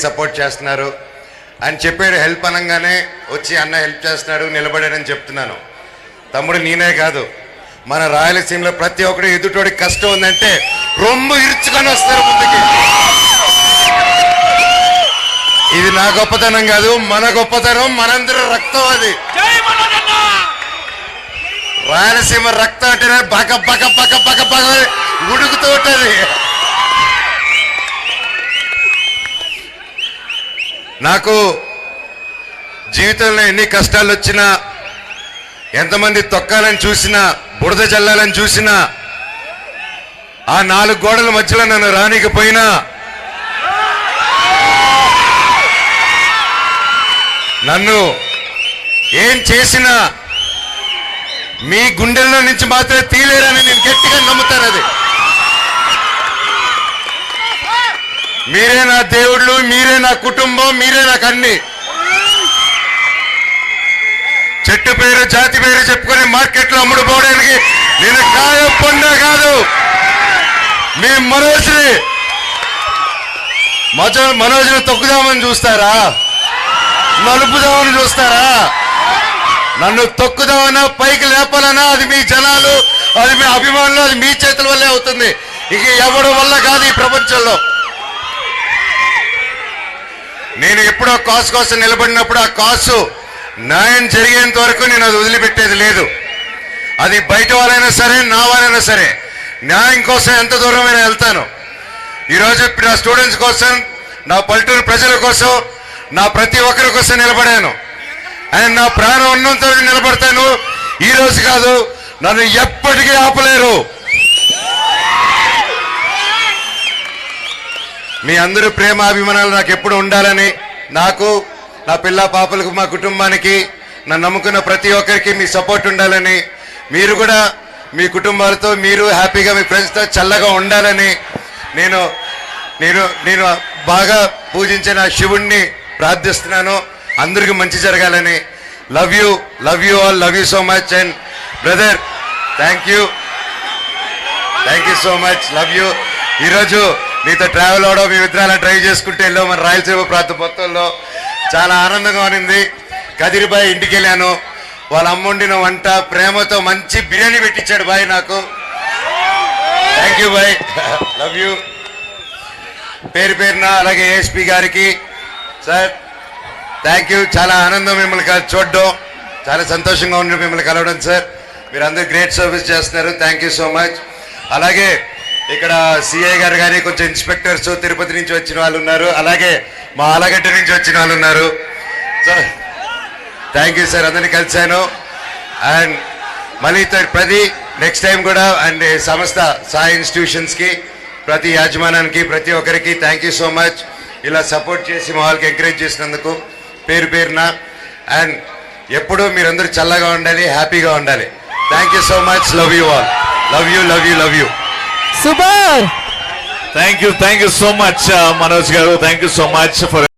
Support చేస్తున్నారు అని చెప్పాడు. హెల్ప్ అనగానే వచ్చి అన్న హెల్ప్ చేస్తున్నాడు నిలబడాడని చెప్తున్నాను. తమ్ముడు నేనే కాదు, మన రాయలసీమలో ప్రతి ఒక్కడు ఎదుటోడికి కష్టం ఉందంటే రొమ్ము ఇరుచుకొని వస్తారు ముందుకి. ఇది నా గొప్పతనం కాదు, మన గొప్పతనం, మనందరూ రక్తం. అది రాయలసీమ రక్తం అంటేనే బక బక బక బక బక ఉడుకుతూ ఉంటుంది. నాకు జీవితంలో ఎన్ని కష్టాలు వచ్చినా, ఎంతమంది తొక్కాలని చూసినా, బురద జల్లాలని చూసినా, ఆ 4 గోడల మధ్యలో నన్ను రానికపోయినా, నన్ను ఏం చేసినా మీ గుండెల్లో నుంచి మాత్రమే తీలేరని నేను గట్టిగా నమ్ముతాను. అది మీరే నా దేవుళ్ళు, మీరే నా కుటుంబం, మీరే నాకు అన్ని. చెట్టు పేరు జాతి పేరు చెప్పుకొని మార్కెట్లో అమ్ముడుపోవడానికి నేను కాయ పొండ కాదు. మీ మనోజ్ని తొక్కుదామని చూస్తారా, నలుపుదామని చూస్తారా? నన్ను తొక్కుదామన్నా పైకి లేపాలన్నా అది మీ జనాలు, అది మీ అభిమానులు, అది మీ చేతుల వల్లే అవుతుంది. ఇక ఎవరి వల్ల కాదు ఈ ప్రపంచంలో. నేను ఎప్పుడో కాసు కోసం నిలబడినప్పుడు ఆ కాసు న్యాయం జరిగేంత వరకు నేను అది వదిలిపెట్టేది లేదు. అది బయట వాళ్ళైనా సరే, నా వాళ్ళైనా సరే, న్యాయం కోసం ఎంత దూరమైనా వెళ్తాను. ఈరోజు నా స్టూడెంట్స్ కోసం, నా పల్లెటూరు ప్రజల కోసం, నా ప్రతి ఒక్కరి కోసం నిలబడాను. అండ్ నా ప్రాణం ఉన్నంత నిలబడతాను. ఈ రోజు కాదు, నన్ను ఎప్పటికీ ఆపలేరు. మీ అందరూ ప్రేమ అభిమానాలు నాకు ఎప్పుడు ఉండాలని, నాకు, నా పిల్ల పాపలకు, మా కుటుంబానికి, నన్ను నమ్ముకున్న ప్రతి ఒక్కరికి మీ సపోర్ట్ ఉండాలని, మీరు కూడా మీ కుటుంబాలతో మీరు హ్యాపీగా మీ ఫ్రెండ్స్తో చల్లగా ఉండాలని నేను నేను నేను బాగా పూజించే నా శివుణ్ణి ప్రార్థిస్తున్నాను. అందరికీ మంచి జరగాలని. Love you all, love you so much. And brother, thank you so much, love you. ఈరోజు మీతో ట్రావెల్ అవడం, మీ విద్రాలను డ్రైవ్ చేసుకుంటూ వెళ్ళాం మన రాయలసీమ ప్రాంత మొత్తంలో. చాలా ఆనందంగా ఉంది. కదిరిబాయ్ ఇంటికి వెళ్ళాను. వాళ్ళ అమ్మ వండిన వంట ప్రేమతో మంచి బిర్యానీ పెట్టించాడు బాయ్ నాకు. Thank you boy, love you. పేరు పేరున అలాగే ఏఎస్పీ గారికి సార్ థ్యాంక్ యూ. చాలా ఆనందం మిమ్మల్ని చూడడం, చాలా సంతోషంగా ఉంది మిమ్మల్ని కలవడం సార్. మీరు అందరూ గ్రేట్ సర్వీస్ చేస్తున్నారు. Thank you so much. అలాగే ఇక్కడ సిఐ గారు కానీ, కొంచెం ఇన్స్పెక్టర్స్ తిరుపతి నుంచి వచ్చిన వాళ్ళు ఉన్నారు, అలాగే మా ఆలగడ్డ నుంచి వచ్చిన వాళ్ళు ఉన్నారు. సార్ థ్యాంక్ యూ సార్, అందరినీ కలిశాను. అండ్ మళ్ళీ ప్రతి నెక్స్ట్ టైం కూడా అండ్ సంస్థ సాయి ఇన్స్టిట్యూషన్స్కి, ప్రతి యాజమానానికి, ప్రతి ఒక్కరికి థ్యాంక్ యూ సో మచ్. ఇలా సపోర్ట్ చేసి మా వాళ్ళకి ఎంకరేజ్ చేసినందుకు పేరు పేరున. అండ్ ఎప్పుడూ మీరందరూ చల్లగా ఉండాలి, హ్యాపీగా ఉండాలి. Thank you so much. Love you all. Love you. Super. Thank you so much Manoj garu. Thank you so much for